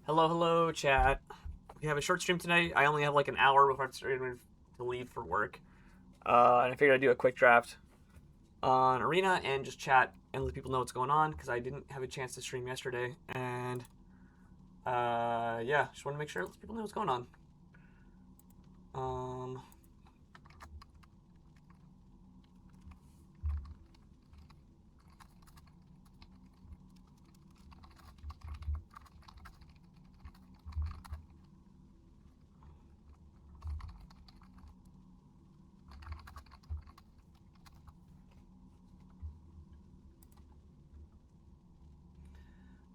Hello, hello, chat. We have a short stream tonight. I only have like an hour before I'm starting to leave for work. And I figured I'd do a quick draft on Arena and just chat and let people know what's going on because I didn't have a chance to stream yesterday. And yeah, just want to make sure let people know what's going on. Um,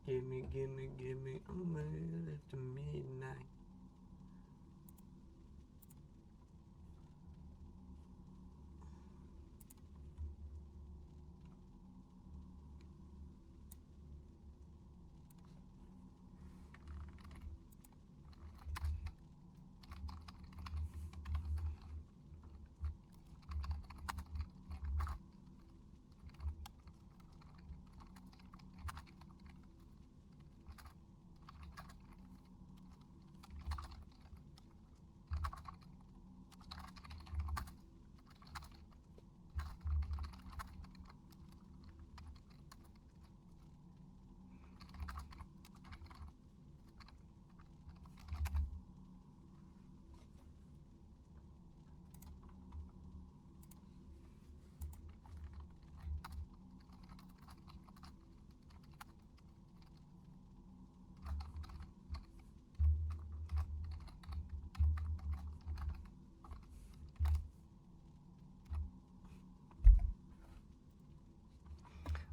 give me a minute after midnight.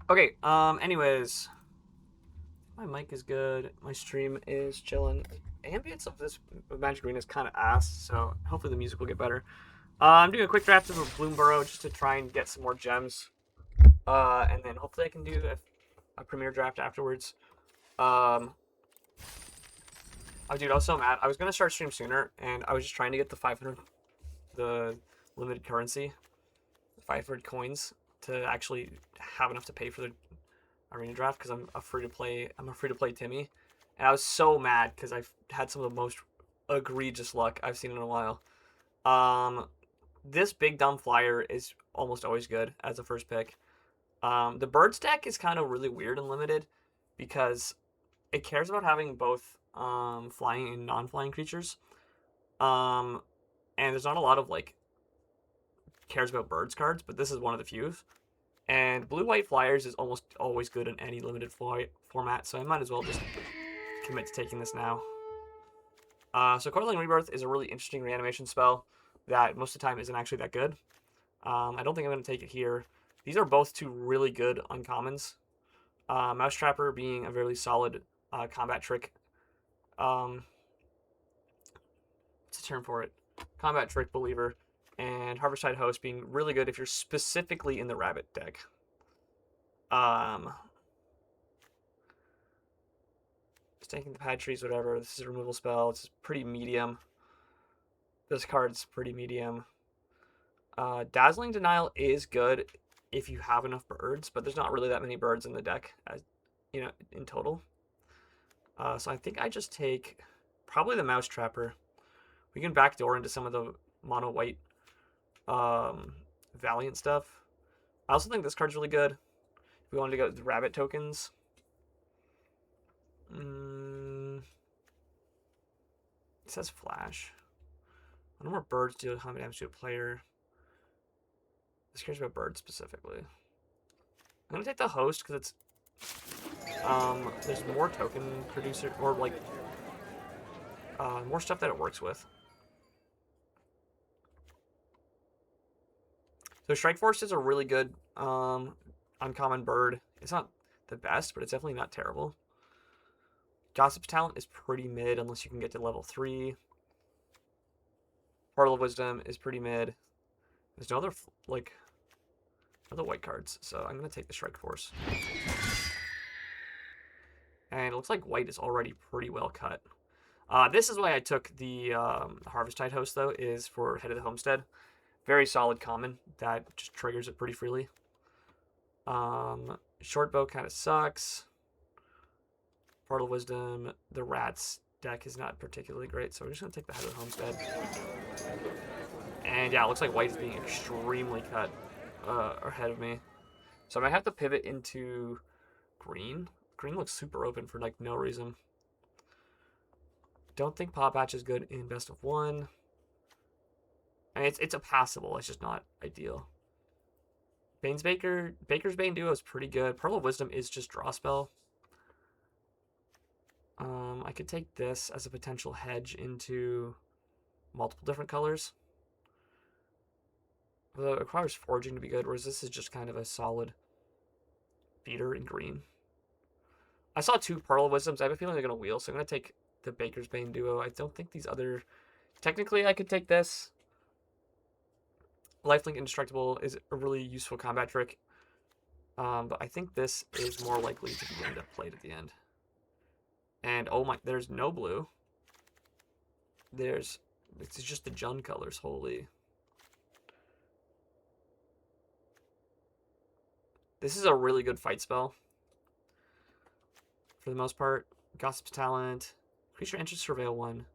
Okay. Anyways, my mic is good. My stream is chilling. Ambience of this Magic Arena is kind of ass, so hopefully the music will get better. I'm doing a quick draft of a Bloomburrow just to try and get some more gems. And then hopefully I can do a premier draft afterwards. Oh, dude, I was so mad. I was going to start stream sooner, and I was just trying to get the 500, the limited currency, 500 coins to actually have enough to pay for the arena draft because I'm a free-to-play Timmy. And I was so mad because I've had some of the most egregious luck I've seen in a while. This big dumb flyer is almost always good as a first pick. The birds deck is kind of really weird and limited because it cares about having both flying and non-flying creatures. And there's not a lot of like cares about birds cards, but this is one of the few. And blue-white flyers is almost always good in any limited format, so I might as well just commit to taking this now. So Coiling Rebirth is a really interesting reanimation spell that most of the time isn't actually that good. I don't think I'm going to take it here. These are both two really good uncommons. Mouse Trapper being a very solid combat trick. What's the term for it? Combat trick believer. And Harvesttide Host being really good if you're specifically in the rabbit deck. Just taking the pad trees, whatever. This is a removal spell. It's pretty medium. This card's pretty medium. Dazzling Denial is good if you have enough birds, but there's not really that many birds in the deck, as in total. So I think I just take probably the Mouse Trapper. We can backdoor into some of the mono white Valiant stuff. I also think this card's really good. If we wanted to go with the rabbit tokens. It says Flash. I don't know more birds deal how many damage to a player. This cares about birds specifically. I'm gonna take the host because it's there's more token producer or like more stuff that it works with. So Strike Force is a really good uncommon bird. It's not the best, but it's definitely not terrible. Gossip's Talent is pretty mid unless you can get to level 3. Portal of Wisdom is pretty mid. There's no other other white cards, so I'm gonna take the Strike Force. And it looks like white is already pretty well cut. This is why I took the Harvesttide Host, though, is for Head of the Homestead. Very solid common that just triggers it pretty freely. Short Bow kind of sucks. Portal of Wisdom. The Rats deck is not particularly great, so we're just going to take the Head of the Homestead. And yeah, it looks like white is being extremely cut ahead of me. So I might have to pivot into green. Green looks super open for like no reason. Don't think Pop Patch is good in best of one. I mean, it's a passable. It's just not ideal. Baker's Bane duo is pretty good. Pearl of Wisdom is just draw spell. I could take this as a potential hedge into multiple different colors. Although it requires foraging to be good, whereas this is just kind of a solid beater in green. I saw 2 Pearl of Wisdoms. I have a feeling they're going to wheel, so I'm going to take the Baker's Bane duo. I don't think these other... Technically, I could take this. Lifelink Indestructible is a really useful combat trick. But I think this is more likely to be end up played at the end. And oh my, there's no blue. It's just the Jund colors, holy. This is a really good fight spell. For the most part. Gossip's Talent. Creature enters Surveil 1.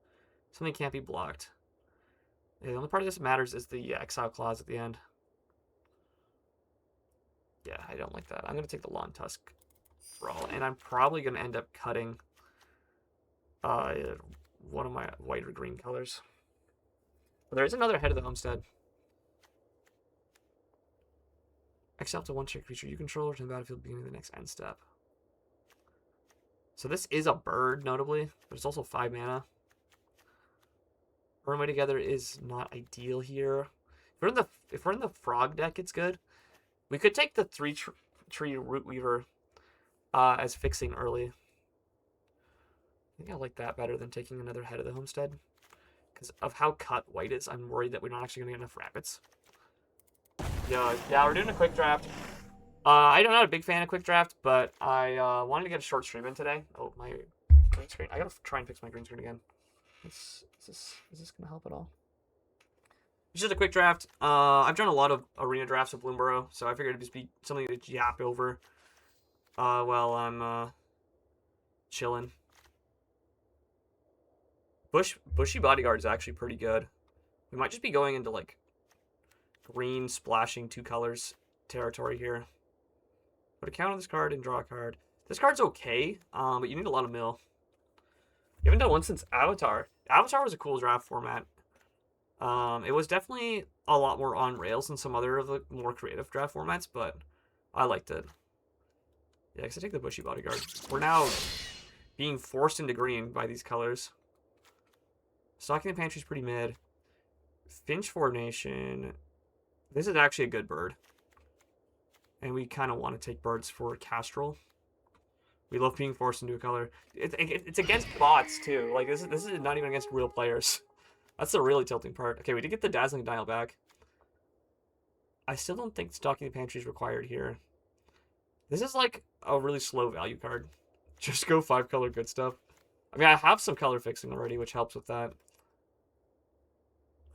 Something can't be blocked. Yeah, the only part of this that matters is the Exile clause at the end. Yeah, I don't like that. I'm going to take the Long Tusk Brawl, and I'm probably going to end up cutting one of my white or green colors. But there is another Head of the Homestead. Exile to one-trick creature you control, return to the battlefield beginning of the next end step. So this is a bird, notably, but it's also 5 mana. Burn Away Together is not ideal here. If we're in the frog deck, it's good. We could take the 3-tree Root Weaver as fixing early. I think I like that better than taking another Head of the Homestead. Because of how cut white is, I'm worried that we're not actually going to get enough rabbits. Yeah, we're doing a quick draft. I'm not a big fan of quick draft, but I wanted to get a short stream in today. Oh, my green screen. I gotta try and fix my green screen again. Is this gonna help at all? It's just a quick draft. I've done a lot of arena drafts of Bloomborough, so I figured it'd just be something to yap over while I'm chilling. Bushy Bodyguard is actually pretty good. We might just be going into like green splashing 2 colors territory here. Put a count on this card and draw a card. This card's okay, but you need a lot of mill. You haven't done one since Avatar. Avatar was a cool draft format. It was definitely a lot more on rails than some other of the more creative draft formats, but I liked it. Yeah, because I take the Bushy Bodyguard. We're now being forced into green by these colors. Stocking the Pantry's pretty mid. Finch Formation. This is actually a good bird. And we kind of want to take birds for Castrol. We love being forced into a color. It's against bots, too. Like, this is not even against real players. That's the really tilting part. Okay, we did get the Dazzling Dial back. I still don't think Stocking the Pantry is required here. This is like a really slow value card. Just go 5-color good stuff. I mean, I have some color fixing already, which helps with that.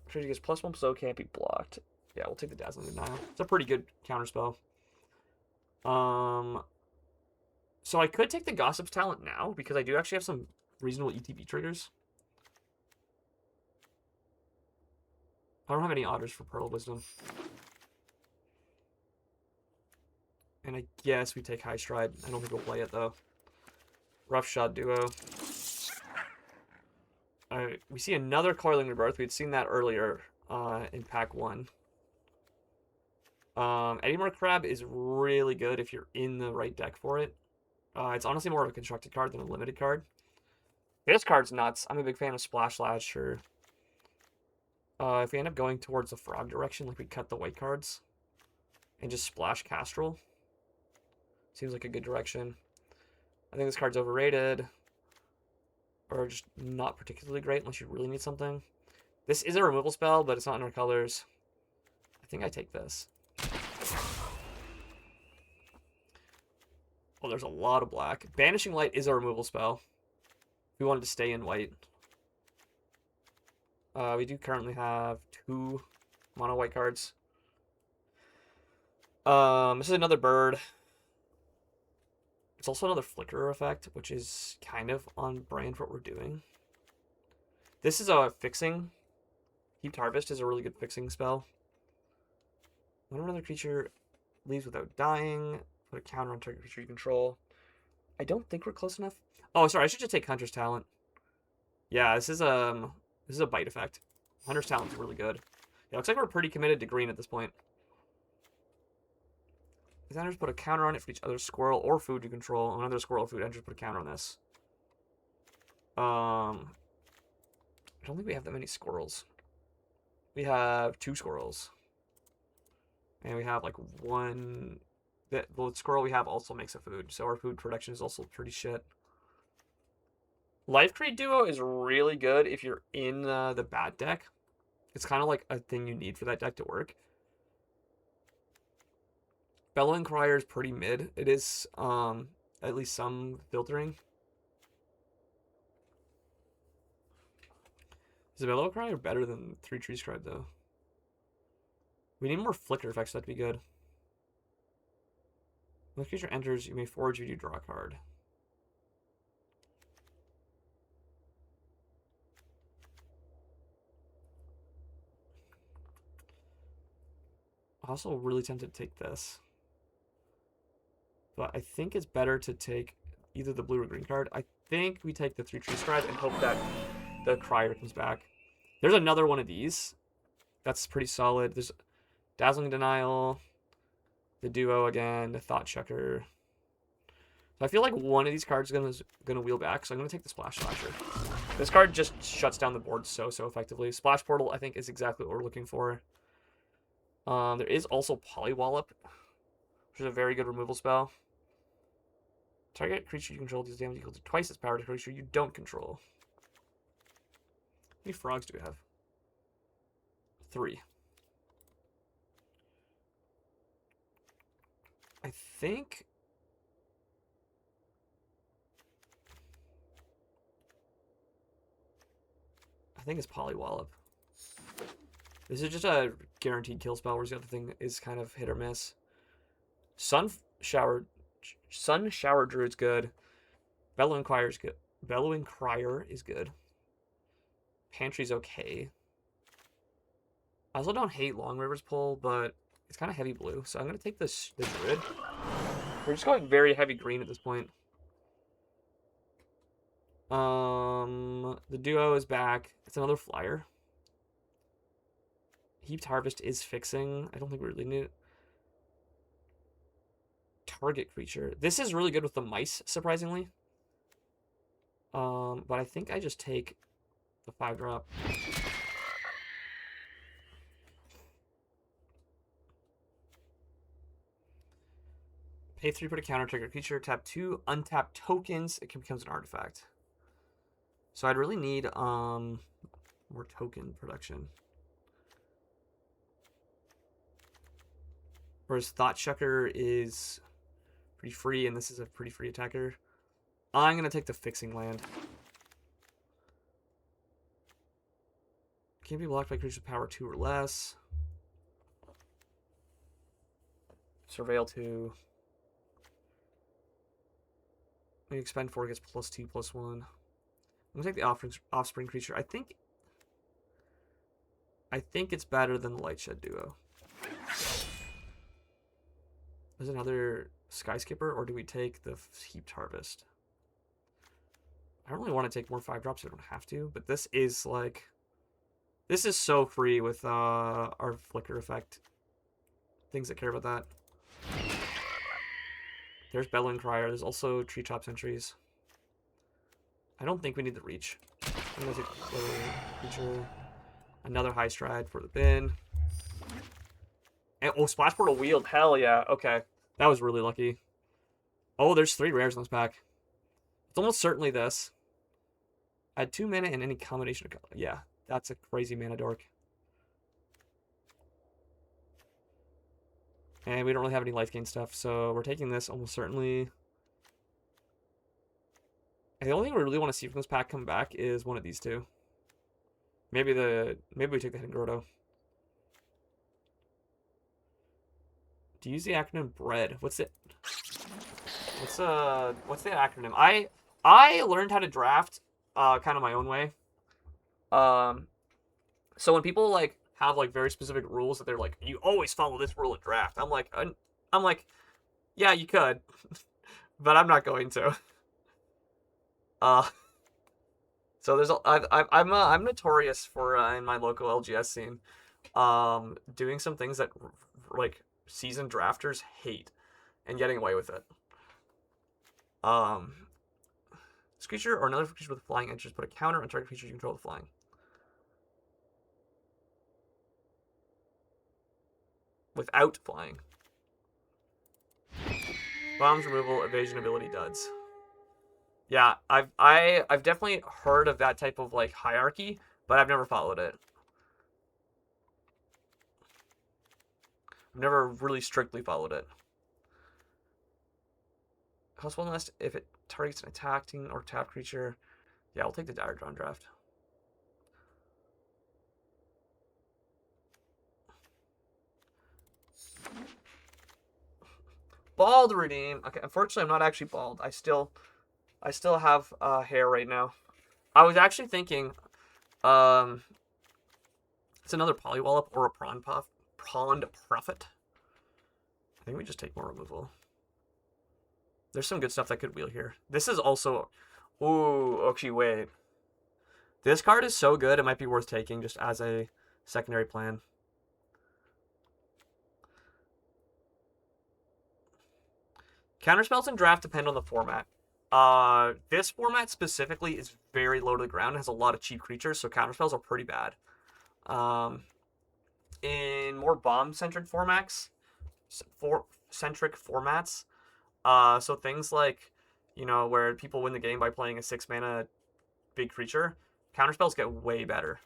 Treaty gets +1, so can't be blocked. Yeah, we'll take the Dazzling Denial. It's a pretty good counterspell. So I could take the Gossip's Talent now, because I do actually have some reasonable ETB triggers. I don't have any otters for Pearl of Wisdom. And I guess we take High Stride. I don't think we'll play it, though. Rough Shot Duo. We see another Coiling Rebirth. We'd seen that earlier in Pack 1. Eddie Crab is really good if you're in the right deck for it. It's honestly more of a constructed card than a limited card. This card's nuts. I'm a big fan of Splash Lad, sure. If we end up going towards the frog direction, like we cut the white cards and just splash Castrol. Seems like a good direction. I think this card's overrated. Or just not particularly great unless you really need something. This is a removal spell, but it's not in our colors. I think I take this. Oh, there's a lot of black. Banishing Light is a removal spell. We wanted to stay in white. We do currently have 2 mono white cards. This is another bird. It's also another flicker effect, which is kind of on brand for what we're doing. This is a fixing. Heaped Harvest is a really good fixing spell. Whenever another creature leaves without dying, put a counter on target creature you control. I don't think we're close enough. Oh, sorry, I should just take Hunter's Talent. Yeah, this is a bite effect. Hunter's Talent is really good. Yeah, looks like we're pretty committed to green at this point. These enters put a counter on it for each other squirrel or food you control. Another squirrel or food enters put a counter on this. I don't think we have that many squirrels. We have 2 squirrels. And we have like 1... The squirrel we have also makes a food, so our food production is also pretty shit. Life Creed Duo is really good if you're in the bad deck. It's kind of like a thing you need for that deck to work. Bellowing Crier is pretty mid. It is at least some filtering. Is the Bellowing Crier better than 3 Tree Scribe though? We need more flicker effects for that to be good. When the creature enters, you may forge you draw a card. I'm also really tempted to take this. But I think it's better to take either the blue or green card. I think we take the 3 Tree Scribe and hope that the Crier comes back. There's another one of these. That's pretty solid. There's Dazzling Denial, the Duo again, the Thought Checker. So I feel like one of these cards is gonna wheel back, so I'm gonna take the Splash Slasher. This card just shuts down the board so effectively. Splash Portal, I think, is exactly what we're looking for. There is also Polywallop, which is a very good removal spell. Target creature you control deals damage equal to twice its power to a creature you don't control. How many frogs do we have? 3. I think it's Polywallop. This is just a guaranteed kill spell, whereas the other thing is kind of hit or miss. Sun Shower Druid's good. Bellowing Crier is good. Bellowing Crier is good. Pantry's okay. I also don't hate Long River's Pull, but it's kind of heavy blue, so I'm gonna take the Druid. We're just going very heavy green at this point. The Duo is back. It's another flyer. Heaped Harvest is fixing. I don't think we really need it. Target creature. This is really good with the mice, surprisingly. But I think I just take the 5-drop. Pay 3, put a counter, trigger creature, tap 2, untap tokens, it becomes an artifact. So I'd really need more token production. Whereas Thought Checker is pretty free, and this is a pretty free attacker. I'm going to take the fixing land. Can't be blocked by creatures with power 2 or less. Surveil 2. When you expend 4, it gets +2/+1. I'm gonna take the offspring creature. I think it's better than the Lightshed Duo. There's another Sky Skipper, or do we take the Heaped Harvest? I don't really want to take more 5-drops. I don't have to, but this is so free with our flicker effect. Things that care about that. There's Bellowing Crier. There's also Treetop Sentries. I don't think we need the reach. I'm going to take the creature. Another High Stride for the bin. And, oh, Splash Portal Wield. Hell yeah. Okay. That was really lucky. Oh, there's 3 rares in this pack. It's almost certainly this. Add 2 mana and any combination of color. Yeah, that's a crazy mana dork. And we don't really have any life gain stuff, so we're taking this almost certainly. And the only thing we really want to see from this pack come back is one of these 2. Maybe we take the Hidden Grotto. Do you use the acronym BREAD? What's it? What's the acronym? I learned how to draft kind of my own way. Um, so when people like have like very specific rules that they're like, you always follow this rule at draft. I'm like, yeah, you could, but I'm not going to. Uh, so there's I'm notorious for in my local LGS scene, doing some things that like seasoned drafters hate and getting away with it. Um, this creature or another creature with flying enters put a counter on target creature you control the flying. Without flying. Bombs removal, evasion ability duds. Yeah, I've definitely heard of that type of like hierarchy, but I've never followed it. I've never really strictly followed it. Cost one less if it targets an attacking or tap creature. Yeah, I'll take the Dire Drawn draft. Bald redeem. Okay, unfortunately, I'm not actually bald. I still have hair right now. I was actually thinking, um, it's another Polywallop or a Prawned Prophet. I think we just take more removal. There's some good stuff that could wheel here. This is also, ooh, actually wait. This card is so good, it might be worth taking just as a secondary plan. Counterspells and draft depend on the format. This format specifically is very low to the ground. It has a lot of cheap creatures, so counterspells are pretty bad. In more bomb-centric formats, so things like, where people win the game by playing a 6-mana big creature, counterspells get way better.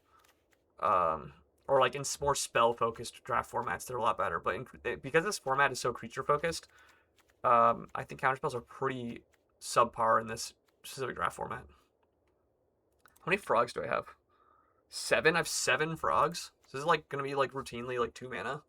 Or like in more spell-focused draft formats, they're a lot better. But because this format is so creature-focused, I think counterspells are pretty subpar in this specific draft format. How many frogs do I have? 7? I have 7 frogs. So this is like gonna be like routinely like 2 mana.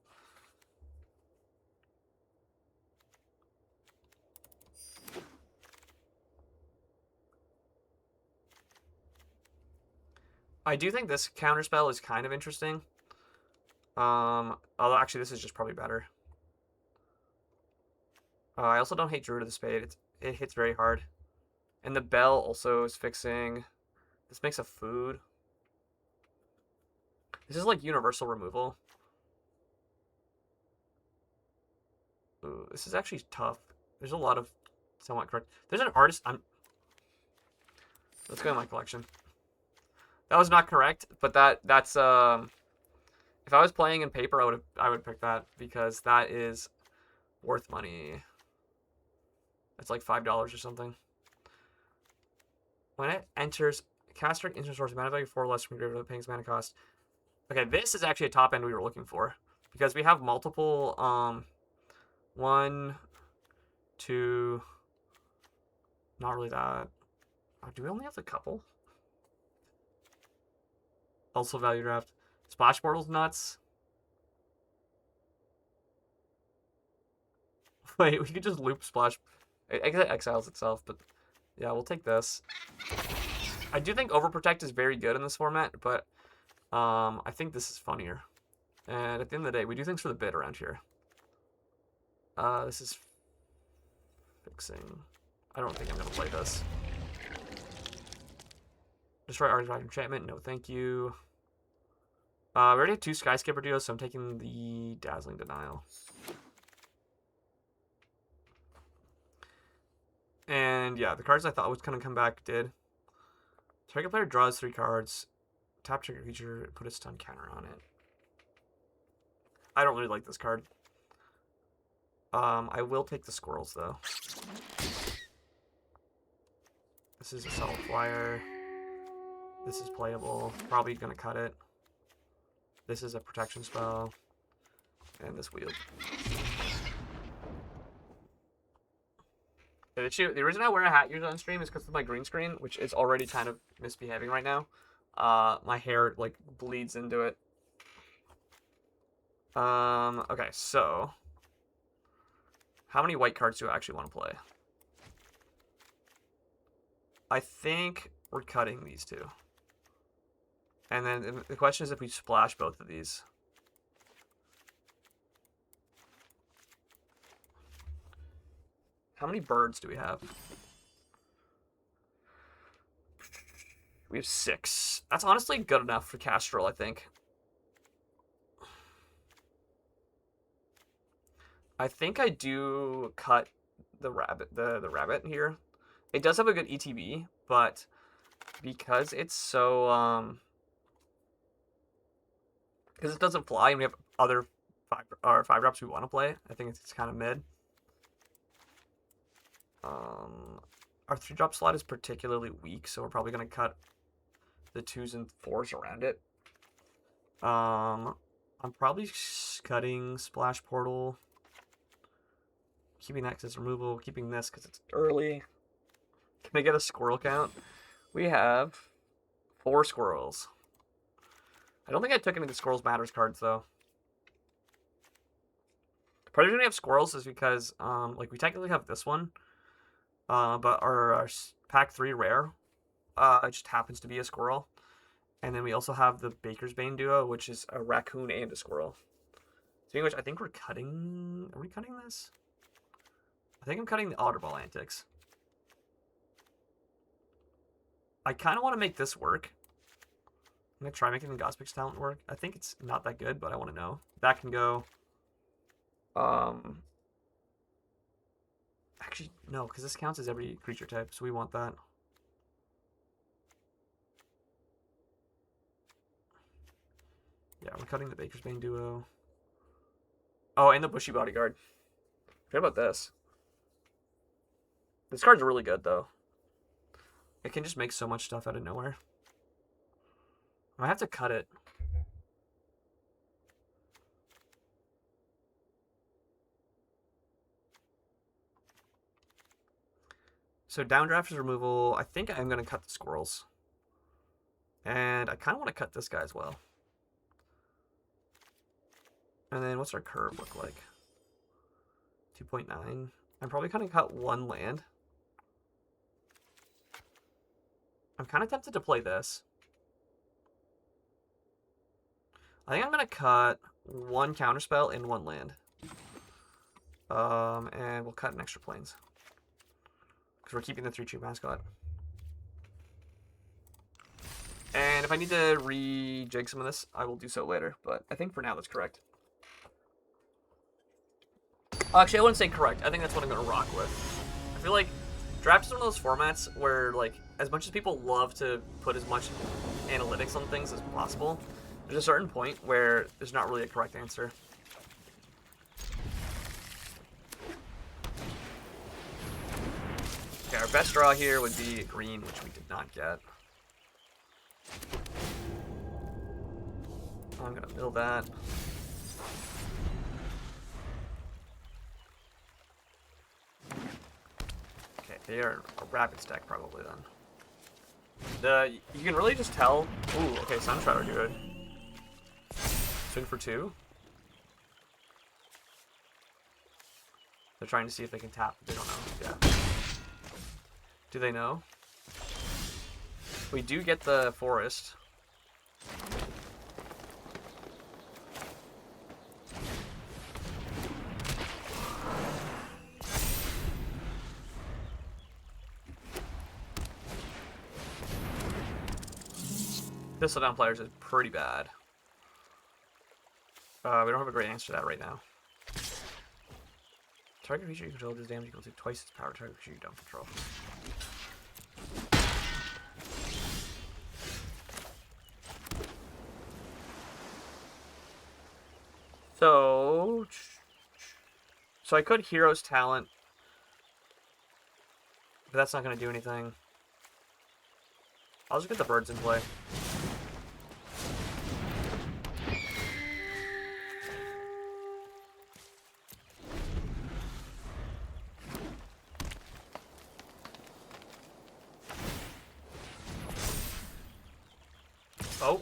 I do think this counterspell is kind of interesting. Although actually this is just probably better. I also don't hate Druid of the Spade. It hits very hard. And the Bell also is fixing. This makes a food. This is like universal removal. Ooh, this is actually tough. There's a lot of somewhat correct. There's an artist. Let's go in my collection. That was not correct, but that's if I was playing in paper, I would pick that because that is worth money. It's like $5 or something. When it enters, caster instant source mana value 4 less from graveyard paying its mana cost. Okay, this is actually a top end we were looking for because we have multiple 1, 2. Not really that. Oh, do we only have a couple? Also value draft. Splash Portal's nuts. Wait, we could just loop Splash. I guess it exiles itself, but yeah, we'll take this. I do think Overprotect is very good in this format, but I think this is funnier. And at the end of the day, we do things for the bid around here. This is fixing. I don't think I'm going to play this. Destroy Artifact Enchantment. No, thank you. We already have 2 Skyscraper duos, so I'm taking the Dazzling Denial. And yeah, the cards I thought was going to come back did. Target player draws 3 cards. Tap trigger creature, put a stun counter on it. I don't really like this card. I will take the squirrels though. This is a subtle flyer. This is playable. Probably gonna cut it. This is a protection spell. And this wheel. The reason I wear a hat usually on stream is because of my green screen, which is already kind of misbehaving right now. My hair like bleeds into it. Okay, so how many white cards do I actually want to play? I think we're cutting these two. And then the question is if we splash both of these. How many birds do we have? We have 6. That's honestly good enough for Castrol, I think. I think I do cut the rabbit, the rabbit here. It does have a good ETB, but because it's so because it doesn't fly and we have other 5 drops we want to play, I think it's kind of mid. Our 3-drop slot is particularly weak, so we're probably gonna cut the 2s and 4s around it. I'm probably cutting Splash Portal, keeping that because it's removal, keeping this because it's early. Can I get a squirrel count? We have 4 squirrels. I don't think I took any of the Squirrels Matters cards, though. Part of the reason we have squirrels is because, like, we technically have this one, but our pack 3 rare, it just happens to be a squirrel. And then we also have the Baker's Bane duo, which is a raccoon and a squirrel. Speaking of which, I think we're cutting... Are we cutting this? I think I'm cutting the Otterball Antics. I kind of want to make this work. I'm going to try making the Gospix talent work. I think it's not that good, but I want to know. That can go... Actually, no, because this counts as every creature type, so we want that. Yeah, we're cutting the Baker's Bane duo. Oh, and the Bushy Bodyguard. Forget about this. This card's really good, though. It can just make so much stuff out of nowhere. I have to cut it. So downdraft is removal. I think I'm going to cut the squirrels. And I kind of want to cut this guy as well. And then what's our curve look like? 2.9. I'm probably going to cut 1 land. I'm kind of tempted to play this. I think I'm going to cut 1 counterspell and 1 land. And we'll cut an extra planes. Because we're keeping the 3-2 mascot. And if I need to rejig some of this, I will do so later. But I think for now that's correct. Actually, I wouldn't say correct. I think that's what I'm going to rock with. I feel like draft is one of those formats where, like, as much as people love to put as much analytics on things as possible, there's a certain point where there's not really a correct answer. Okay, our best draw here would be green, which we did not get. I'm going to mill that. Okay, they are a rapid stack probably then. You can really just tell. Ooh, okay, Sunshroud are good. Swing for 2. They're trying to see if they can tap. They don't know. Yeah. Do they know? We do get the forest. Thistledown players is pretty bad. We don't have a great answer to that right now. Target creature you control does damage equal to twice its power target creature you don't control. So I could Hero's Talent, but that's not going to do anything. I'll just get the birds in play. Oh.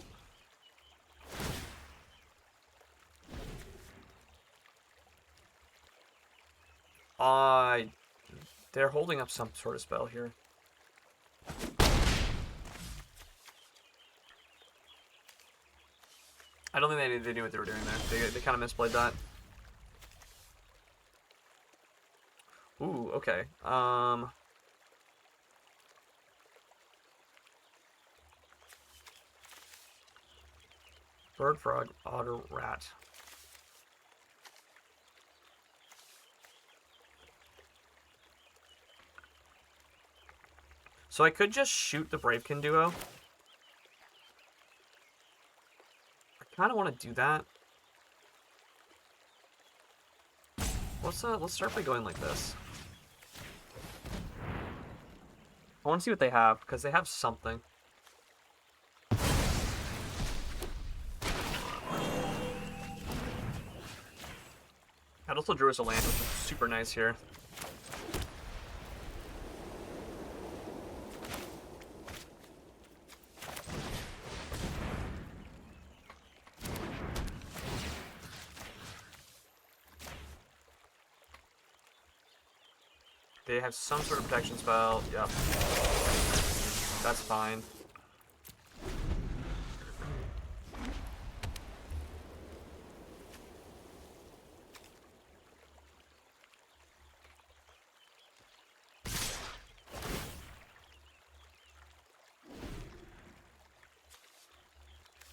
They're holding up some sort of spell here. I don't think they knew what they were doing there. They kind of misplayed that. Ooh, okay. Bird, frog, otter, rat. So I could just shoot the Bravekin duo. I kind of want to do that. Let's start by going like this. I want to see what they have, because they have something. That also drew us a land, which is super nice here. They have some sort of protection spell. Yep. That's fine.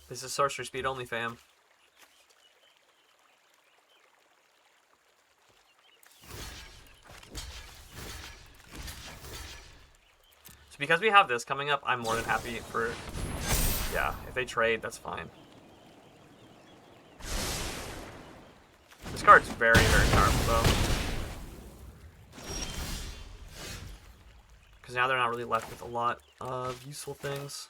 This is sorcery speed only, fam. So because we have this coming up, I'm more than happy for... Yeah, if they trade, that's fine. This card's very, very powerful, though. Because now they're not really left with a lot of useful things.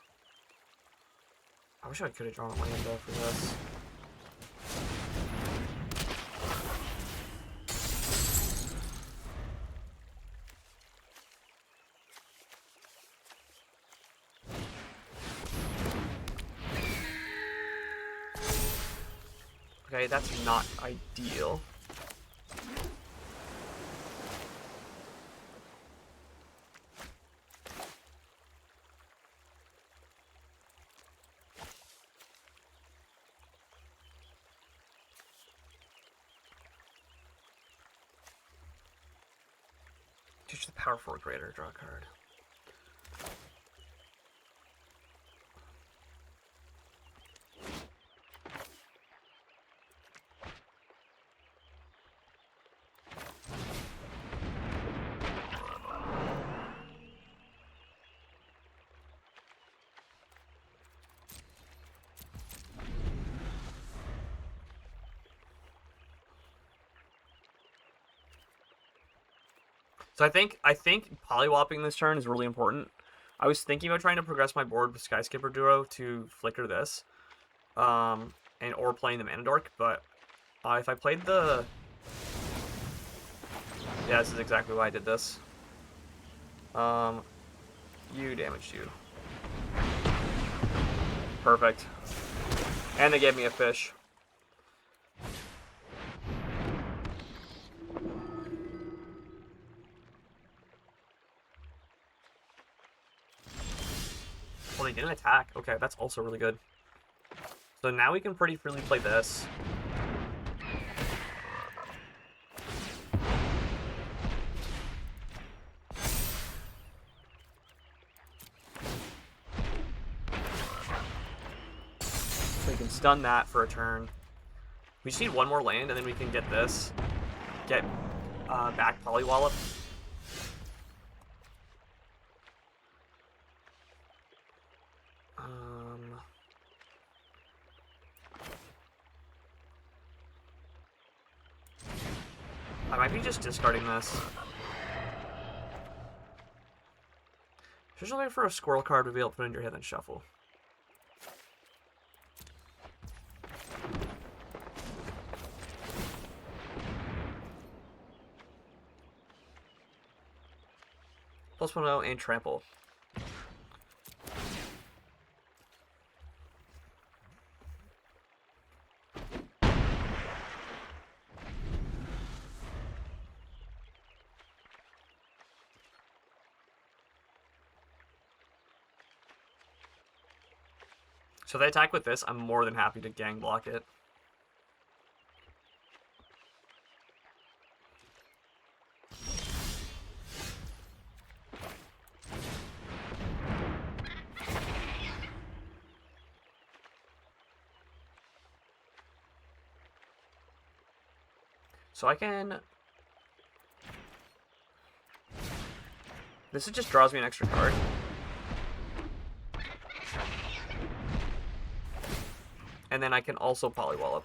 I wish I could have drawn a land, though, for this. Okay, that's not ideal. Teach the power forward greater, draw a card. So I think pollywopping this turn is really important. I was thinking about trying to progress my board with Skyskipper Duo to flicker this, or playing the Mana Dork, but if I played the... Yeah, this is exactly why I did this. You damaged you. Perfect. And they gave me a fish. Well, they didn't attack. Okay, that's also really good. So now we can pretty freely play this. So we can stun that for a turn. We just need one more land, and then we can get this. Get back Polywallop. I might be just discarding this. Just looking for a squirrel card to be able to put in your hand and shuffle. +1/0 and trample. So if they attack with this, I'm more than happy to gang block it. So I can... This just draws me an extra card. And then I can also Polywallop.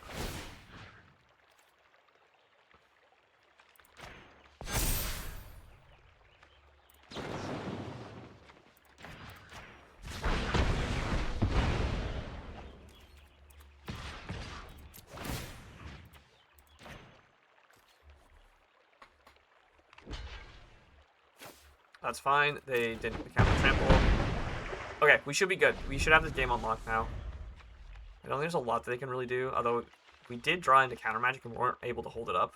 That's fine. They didn't counter trample. Okay, we should be good. We should have this game unlocked now. I don't think there's a lot that they can really do, although we did draw into counter magic and weren't able to hold it up.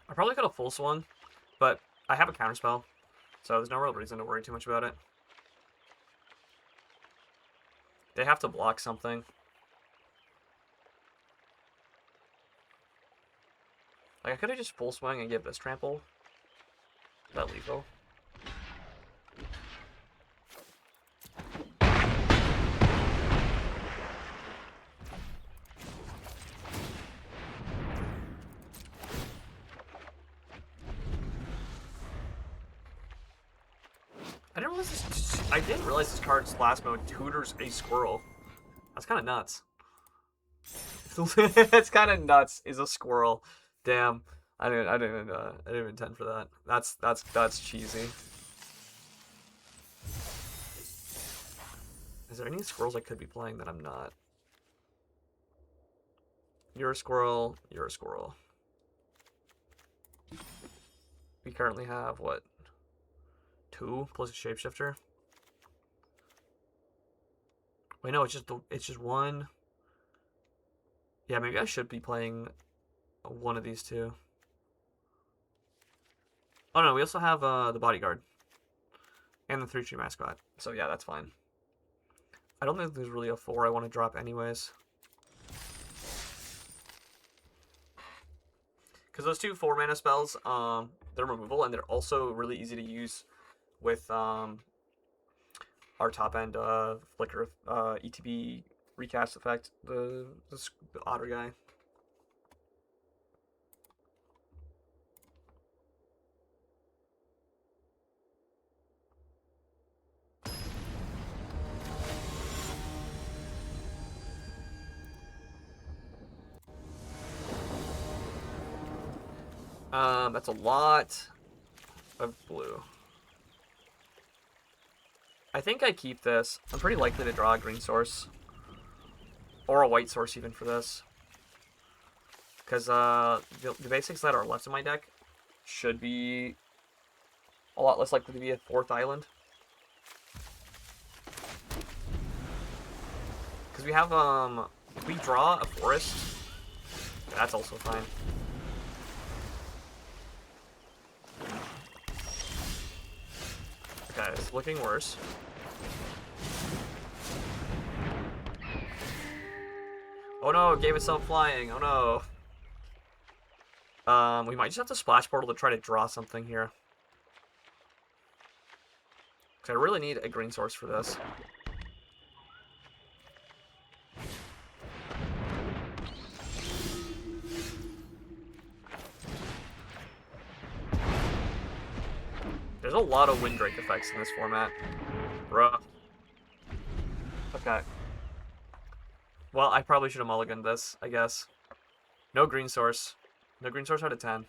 I probably could have full swung, but I have a counterspell, so there's no real reason to worry too much about it. They have to block something. Like, I could have just full swung and give this trample. Is that lethal? I didn't realize this card's last mode tutors a squirrel. That's kind of nuts. It's kind of nuts. Is a squirrel. Damn. I didn't even intend for that. That's cheesy. Is there any squirrels I could be playing that I'm not? You're a squirrel. You're a squirrel. We currently have what? 2 plus a shapeshifter. Wait, no, it's just 1. Yeah, maybe I should be playing one of these 2. Oh no, we also have the bodyguard and the 3-tree mascot. So yeah, that's fine. I don't think there's really a 4 I want to drop anyways. Because those 2 4-mana spells, they're removal and they're also really easy to use with our top end flicker ETB recast effect, the otter guy. That's a lot of blue. I think I keep this. I'm pretty likely to draw a green source. Or a white source even for this. Because the basics that are left in my deck should be a lot less likely to be a 4th island. Because we have, we draw a forest. That's also fine. Okay, it's looking worse. Oh no, it gave itself flying. Oh no. We might just have to splash portal to try to draw something here. Because I really need a green source for this. There's a lot of Windrake effects in this format. Bruh. Okay. Well, I probably should have mulliganed this, I guess. No green source. No green source out of 10.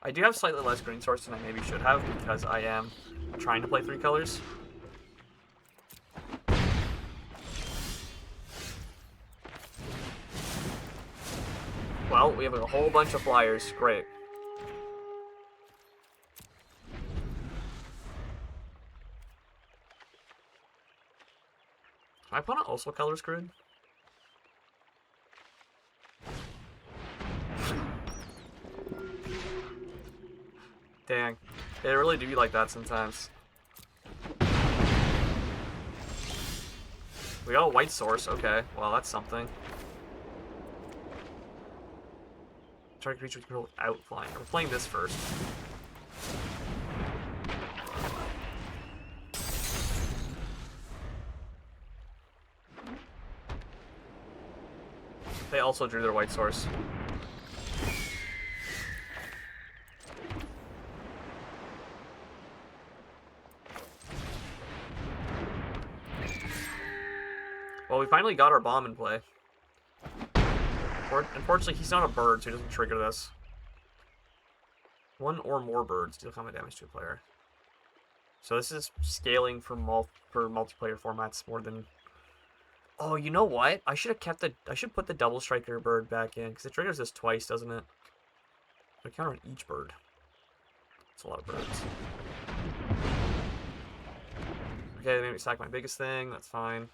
I do have slightly less green source than I maybe should have because I am trying to play 3 colors. Well, we have a whole bunch of flyers. Great. My opponent also color screwed. Dang. They really do like that sometimes. We got a white source. Okay, well, that's something. Target creature control without flying. We're playing this first. They also drew their white source. Well, we finally got our bomb in play. Unfortunately, he's not a bird, so he doesn't trigger this. One or more birds deal combat damage to a player. So this is scaling for multiplayer formats more than... Oh, you know what? I should have kept the... I should put the double striker bird back in, because it triggers this twice, doesn't it? I count on each bird. That's a lot of birds. Okay, they made me sack my biggest thing. That's fine.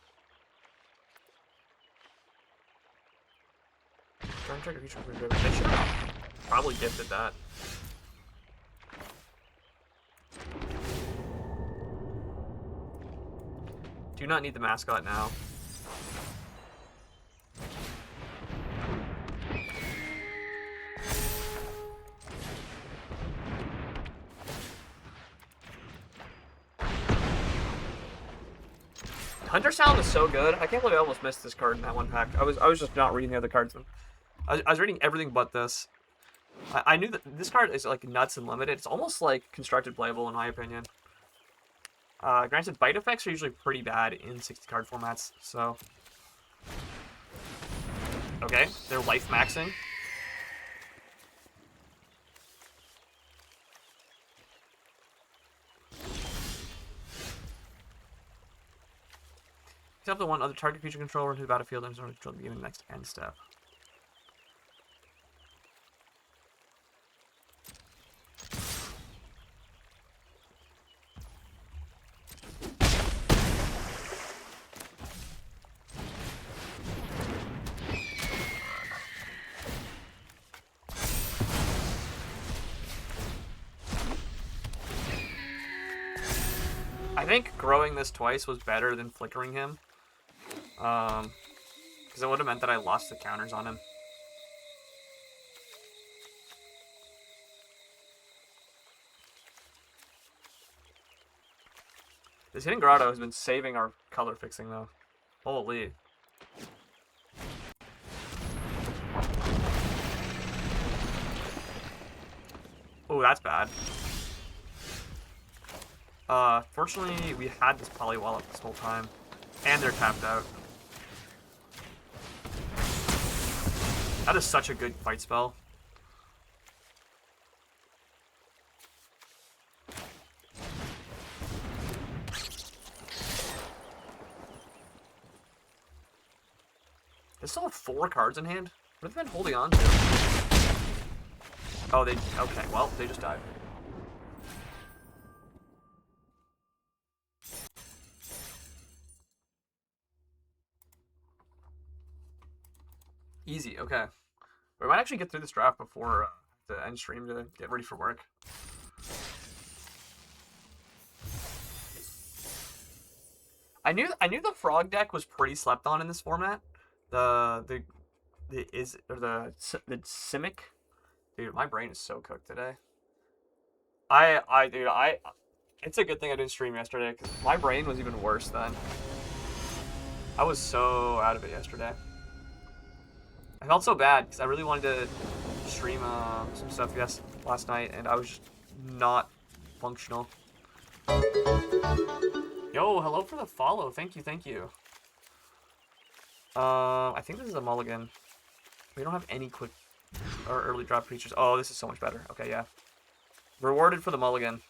They should have probably gifted that. Do not need the mascot now. Hunter Sound is so good. I can't believe I almost missed this card in that one pack. I was just not reading the other cards. I was reading everything but this. I knew that this card is like nuts and limited. It's almost like constructed playable in my opinion. Granted, bite effects are usually pretty bad in 60 card formats, so... Okay, they're life maxing. Except the one other target creature controller into the battlefield and control the beginning of the next end step. I think growing this twice was better than flickering him. Because it would have meant that I lost the counters on him. This Hidden Grotto has been saving our color fixing, though. Holy. Oh, that's bad. Fortunately, we had this Polywallop this whole time. And they're tapped out. That is such a good fight spell. They still have 4 cards in hand? What have they been holding on to? Oh, they... Okay, well, they just died. Easy, okay. We might actually get through this draft before the end stream to get ready for work. I knew the frog deck was pretty slept on in this format. The Simic. Dude, my brain is so cooked today. It's a good thing I didn't stream yesterday because my brain was even worse then. I was so out of it yesterday. I felt so bad because I really wanted to stream some stuff last night, and I was just not functional. Yo, hello for the follow. Thank you, thank you. I think this is a mulligan. We don't have any quick or early drop creatures. Oh, this is so much better. Okay, yeah. Rewarded for the mulligan.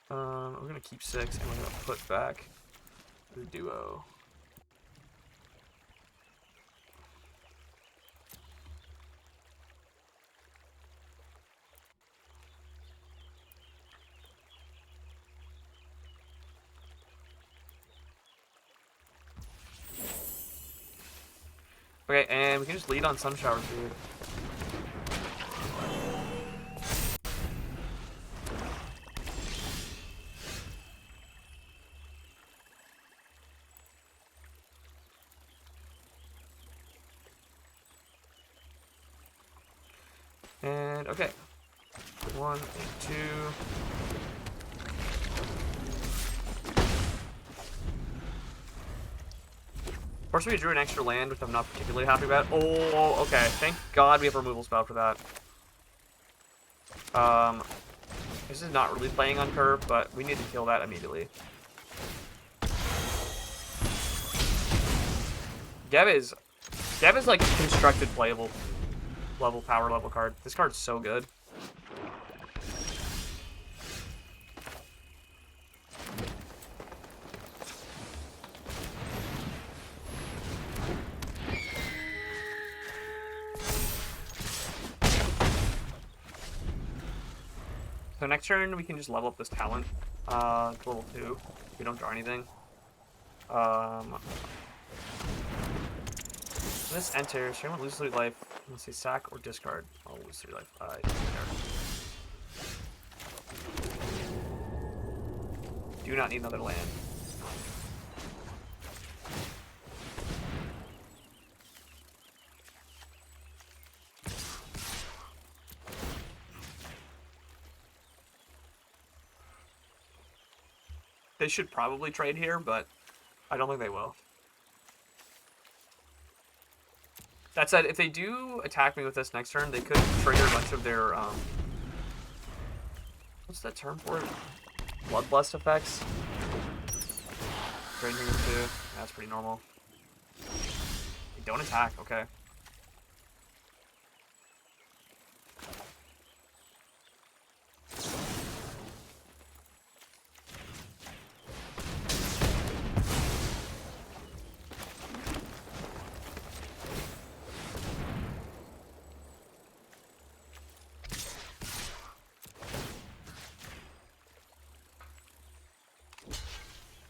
We're gonna keep 6, and we're gonna put back the duo. Okay, and we can just lead on Sun Shower, dude. And okay. 1 and 2. Of course, we drew an extra land, which I'm not particularly happy about. Oh, okay. Thank God we have removal spell for that. This is not really playing on curve, but we need to kill that immediately. Dev is like constructed playable power level card. This card's so good. So next turn we can just level up this talent to level 2 if we don't draw anything. This enters. Shaman loses 3 life. Let's say sack or discard. I'll lose 3 life. Do not need another land. They should probably trade here, but I don't think they will. That said, if they do attack me with this next turn, they could trigger a bunch of their, what's that term for it? Bloodlust effects? Trading with 2. That's pretty normal. They don't attack, okay.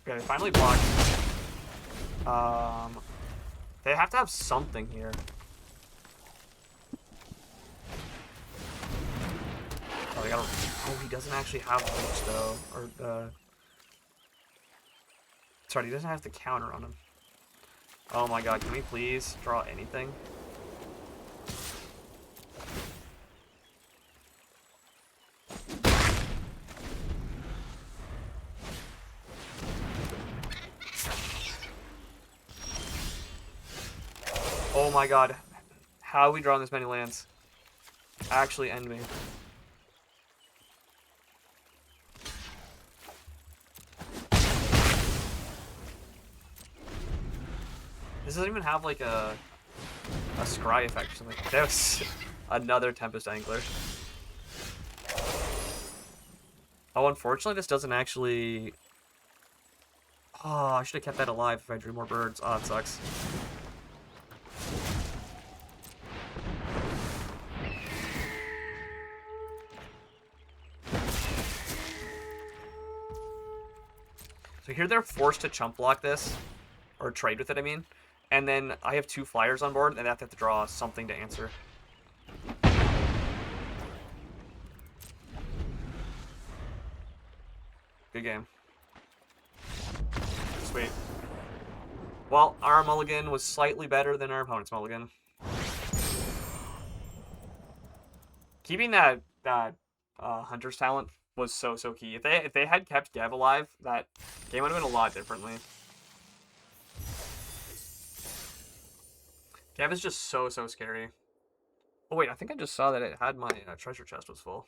Okay, they finally blocked. They have to have something here. Oh, they gotta. Oh, he doesn't actually have reach though, or sorry, he doesn't have the counter on him. Oh my God, can we please draw anything? Oh my God. How are we drawing this many lands? Actually end me. This doesn't even have like a scry effect or something. That was another Tempest Angler. Oh, unfortunately this doesn't actually... Oh, I should have kept that alive if I drew more birds. Oh, it sucks. So here they're forced to chump block this, or trade with it, I mean. And then I have 2 flyers on board, and I have to draw something to answer. Good game. Sweet. Well, our mulligan was slightly better than our opponent's mulligan. Keeping that Hunter's talent was so key. If they had kept Gev alive, that game would have been a lot differently. Gev is just so scary. Oh wait, I think I just saw that it had my treasure chest was full.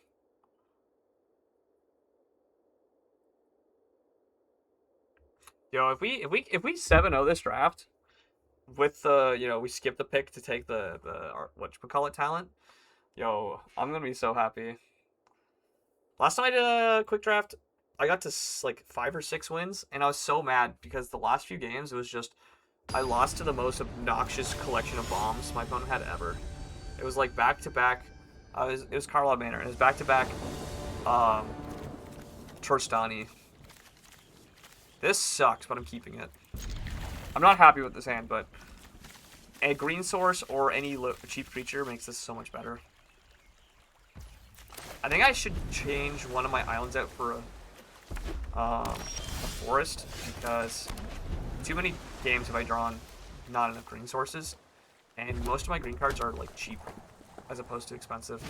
Yo, if we 7-0 this draft with the we skip the pick to take the whatchamacallit talent, yo, I'm gonna be so happy. Last time I did a quick draft, I got to like 5 or 6 wins, and I was so mad because the last few games it was just I lost to the most obnoxious collection of bombs my opponent had ever. It was like back to back. It was Carlisle Manor, and it was back to back. Torstani. This sucks, but I'm keeping it. I'm not happy with this hand, but a green source or any cheap creature makes this so much better. I think I should change one of my islands out for a forest, because too many games have I drawn not enough green sources, and most of my green cards are like cheap as opposed to expensive.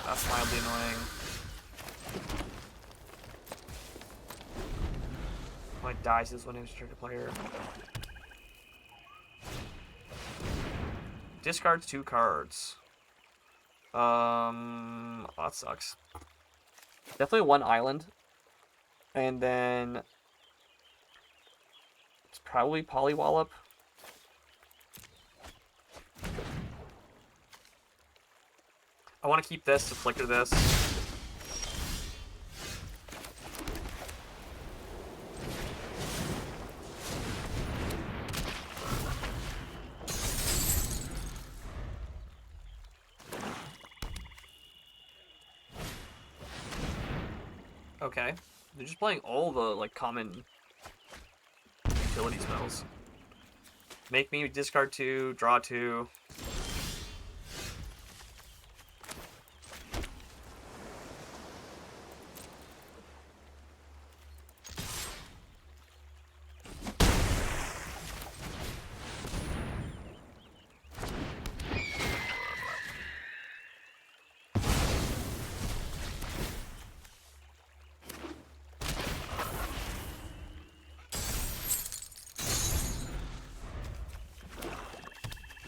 That's mildly annoying. My dice is when I restrict a player. Discards 2 cards. Oh, that sucks. Definitely one island. And then it's probably Polywallop. I want to keep this to flicker this. Okay. They're just playing all the, like, common utility spells. Make me discard 2, draw 2.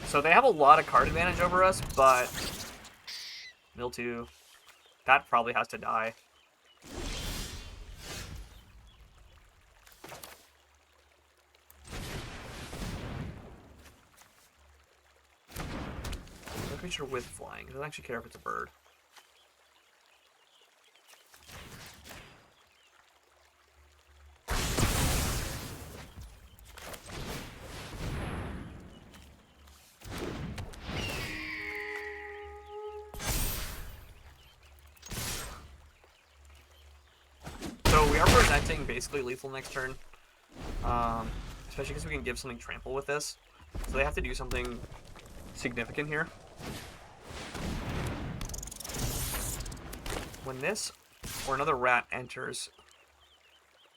So they have a lot of card advantage over us, but Mildew, that probably has to die. No creature with flying. It doesn't actually care if it's a bird. So we are presenting basically lethal next turn, especially because we can give something trample with this. So they have to do something significant here. When this or another rat enters...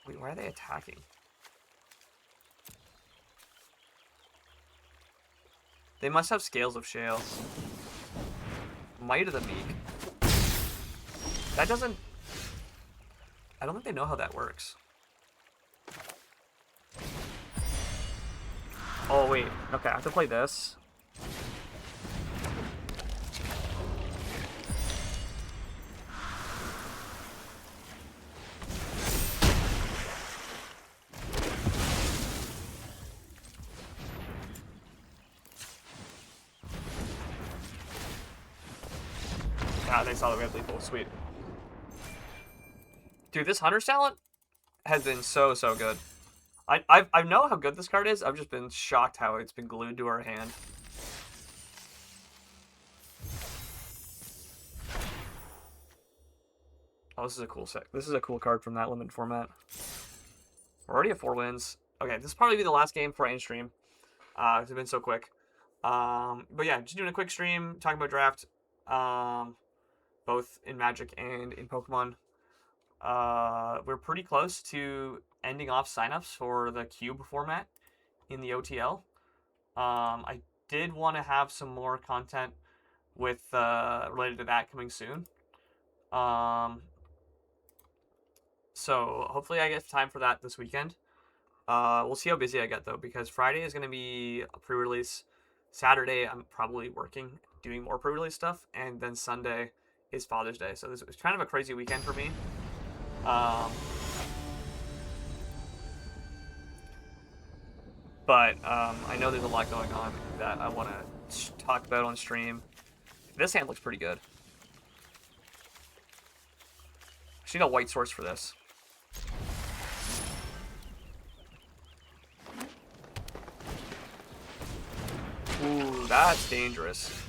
Wait, why are they attacking? They must have Scales of Shale. Might of the Meek. That doesn't... I don't think they know how that works. Oh, wait. Okay, I have to play this. Ah, they saw that we have lethal. Sweet. Dude, this Hunter's Talent has been so good. I know how good this card is. I've just been shocked how it's been glued to our hand. Oh, this is a cool set. This is a cool card from that limited format. We're already at 4 wins. Okay, this will probably be the last game for any stream. It's been so quick. But yeah, just doing a quick stream, talking about draft, both in Magic and in Pokemon. We're pretty close to ending off signups for the Cube format in the OTL. I did want to have some more content with related to that coming soon. So hopefully I get time for that this weekend. We'll see how busy I get though, because Friday is going to be a pre-release. Saturday I'm probably working, doing more pre-release stuff, and then Sunday is Father's Day. So it's kind of a crazy weekend for me. But I know there's a lot going on that I want to talk about on stream. This hand looks pretty good. Just need a white source for this. Ooh, that's dangerous.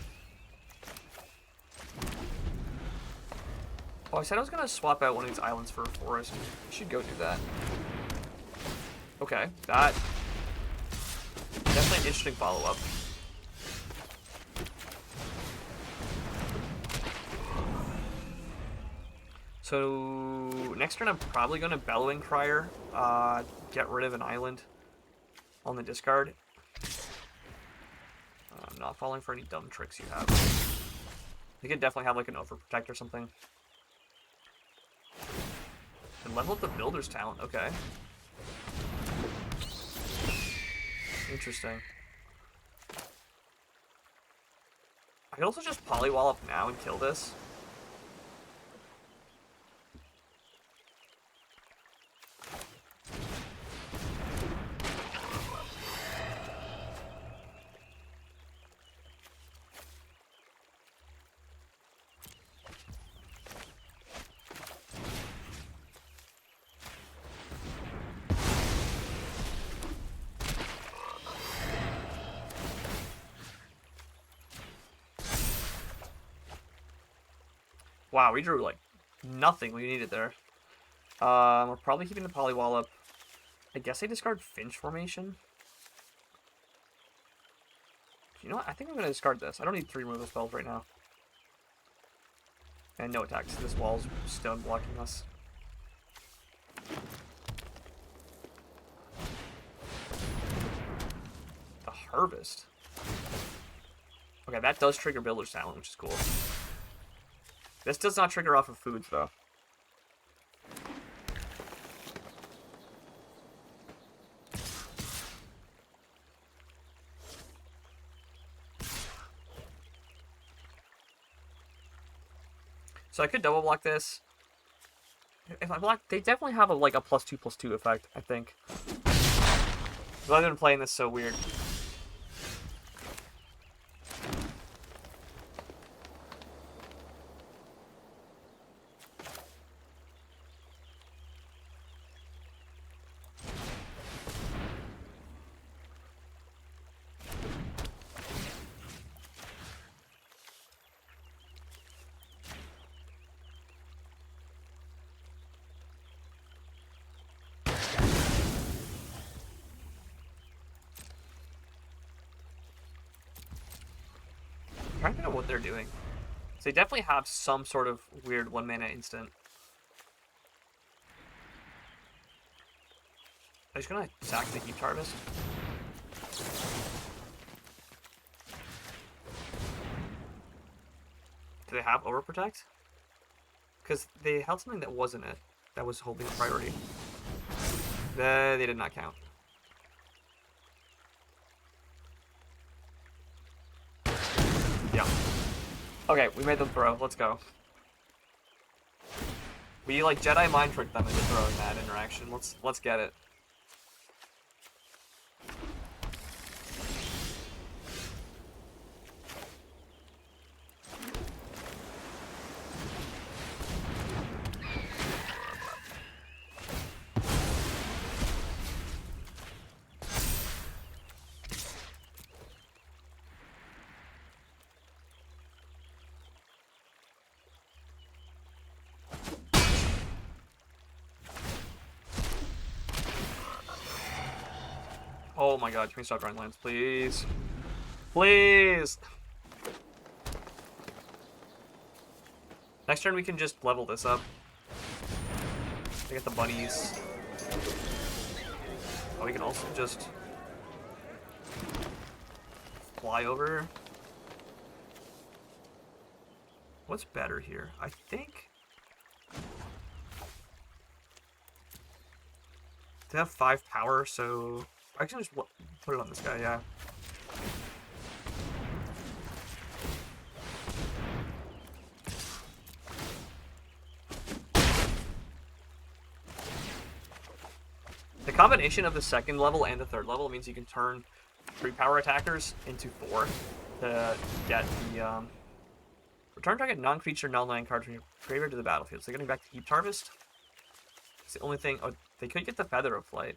Oh, I said I was going to swap out one of these islands for a forest. I should go do that. Okay, that... Definitely an interesting follow-up. So, next turn I'm probably going to Bellowing Crier, get rid of an island on the discard. I'm not falling for any dumb tricks you have. You could definitely have like an Overprotect or something. And level up the Builder's Talent, okay. Interesting. I could also just Polywallop now and kill this. Wow, we drew, like, nothing we needed there. We're probably keeping the Polywallop. I guess I discard Finch Formation. You know what? I think I'm going to discard this. I don't need 3 removal spells right now. And no attacks. This wall's stone blocking us. The Harvest. Okay, that does trigger Builder's Talent, which is cool. This does not trigger off of foods, though. So I could double block this. If I block, they definitely have like a +2/+2 effect, I think. But I've been playing this so weird. I'm trying to figure out what they're doing. So they definitely have some sort of weird 1-mana instant. I'm just gonna sack the Heaped Harvest. Do they have Overprotect? Because they held something that wasn't it. That was holding priority. They did not count. Yeah. Okay, we made them throw. Let's go. We like Jedi mind tricked them into throwing that interaction. Let's get it. Oh my god, can we stop drawing lands, please? Please! Next turn we can just level this up. I get the bunnies. Oh, we can also just fly over. What's better here? I think they have 5 power, so I can just put it on this guy, yeah. The combination of the 2nd level and the 3rd level means you can turn 3 power attackers into 4 to get the Return target non-creature, non-land card from your graveyard to the battlefield. So they're getting back to Heaped Harvest. It's the only thing. Oh, they could get the Feather of Flight.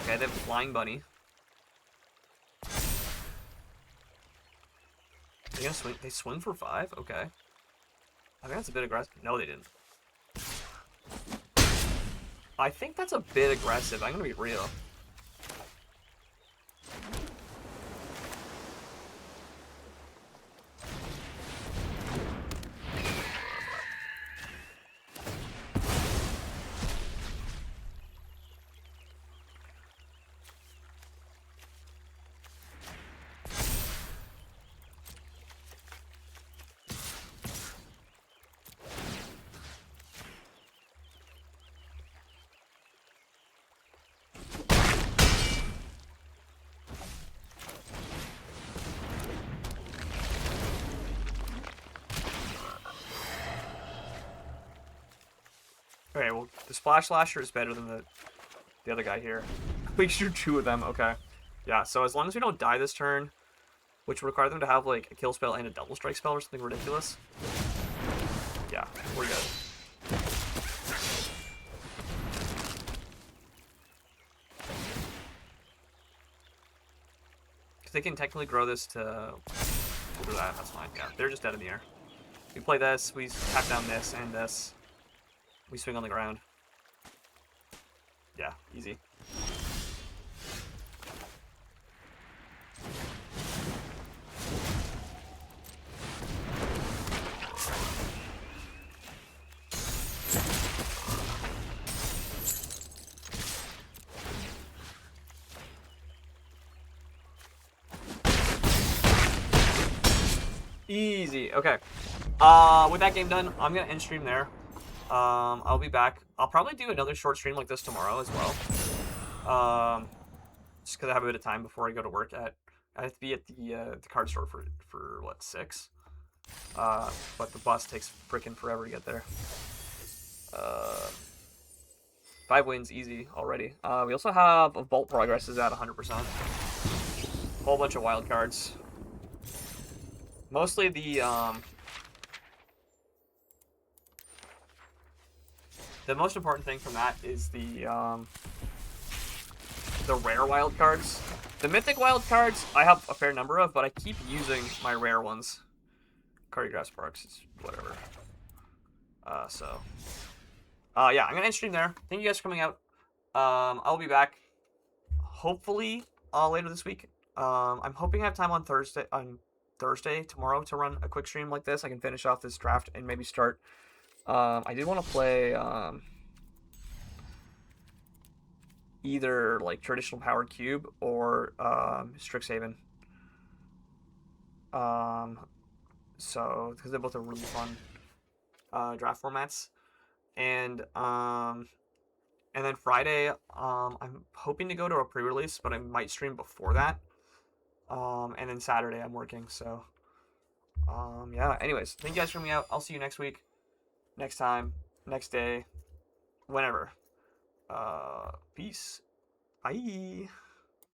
Okay, they have Flying Bunny. They're gonna swing. They swing for 5. Okay. I think that's a bit aggressive. No, they didn't. I think that's a bit aggressive. I'm gonna be real. Okay, well, the Splash Slasher is better than the other guy here. We shoot 2 of them, okay. Yeah, so as long as we don't die this turn, which would require them to have, like, a kill spell and a double strike spell or something ridiculous. Yeah, we're good. Because they can technically grow this to... We'll do that, that's fine. Yeah, they're just dead in the air. We play this, we tap down this and this. We swing on the ground. Yeah, easy. Easy. Okay. With that game done, I'm gonna end stream there. I'll be back. I'll probably do another short stream like this tomorrow as well. Just because I have a bit of time before I go to work. I have to be at the card store for what, 6? But the bus takes freaking forever to get there. 5 wins easy already. We also have a Bolt Progress is at 100%. Whole bunch of wild cards. Mostly the most important thing from that is the rare wild cards. The mythic wild cards I have a fair number of, but I keep using my rare ones. Cardiograph Sparks is whatever. Yeah, I'm gonna end stream there. Thank you guys for coming out. I'll be back hopefully later this week. I'm hoping I have time on Thursday tomorrow to run a quick stream like this. I can finish off this draft and maybe start. I did want to play either like traditional Power Cube or Strixhaven. So because they both are really fun draft formats, and then Friday I'm hoping to go to a pre-release, but I might stream before that. And then Saturday I'm working, so yeah. Anyways, thank you guys for coming out. I'll see you next week, next time, next day, whenever. Peace. Bye.